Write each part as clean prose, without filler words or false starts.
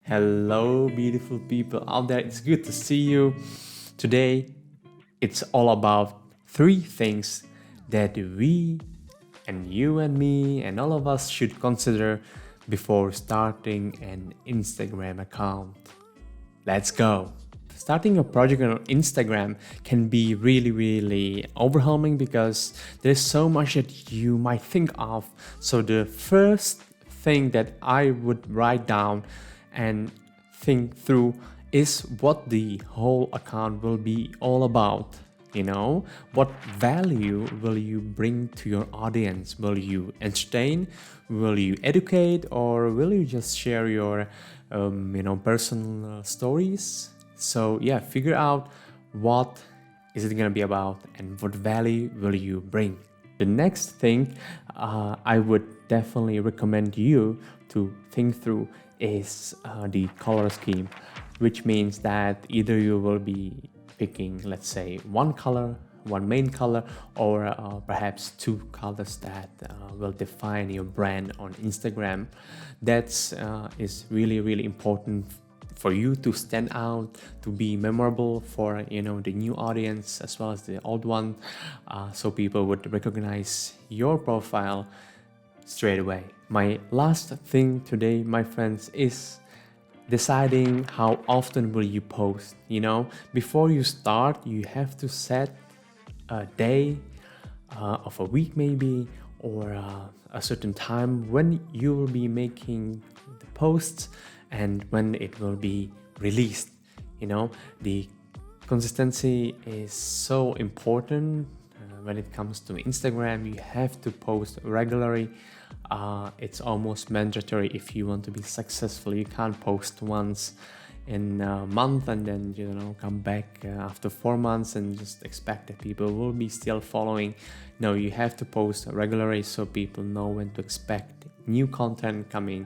Hello, beautiful people out there. It's good to see you. Today, it's all about three things that we and you and me and all of us should consider before starting an Instagram account. Let's go. Starting a project on Instagram can be really overwhelming because there's so much that you might think of. So the first thing that I would write down and think through is what the whole account will be all about. What value will you bring to your audience? Will you entertain? Will you educate? Or will you just share your personal stories? So yeah, figure out what is it gonna be about and what value will you bring. The next thing I would definitely recommend you to think through is the color scheme, which means that either you will be picking, let's say, one main color, or perhaps two colors that will define your brand on Instagram. That's is really important for you to stand out, to be memorable for the new audience as well as the old one, so people would recognize your profile straight away. My last thing today, my friends, is deciding how often will you post. Before you start, you have to set a day of a week maybe, or a certain time when you will be making the posts and when it will be released. The consistency is so important. When it comes to Instagram, you have to post regularly. It's almost mandatory if you want to be successful. You can't post once in a month and then come back after 4 months and just expect that people will be still following. No, you have to post regularly so people know when to expect new content coming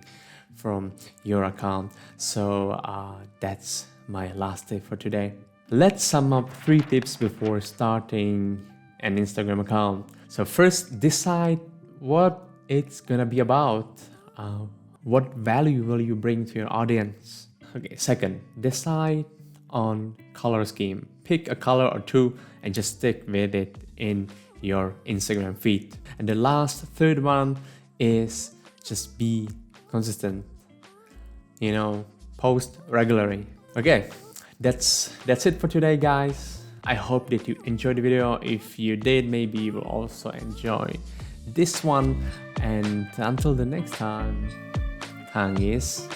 from your account. So that's my last tip for today. Let's sum up 3 tips before starting an Instagram account. So first, decide what it's gonna be about. What value will you bring to your audience? Okay, second, decide on color scheme. Pick a color or two and just stick with it in your Instagram feed. And the third one is just be consistent. Post regularly. Okay, that's it for today, guys. I hope that you enjoyed the video. If you did, maybe you will also enjoy this one. And until the next time, Hangis.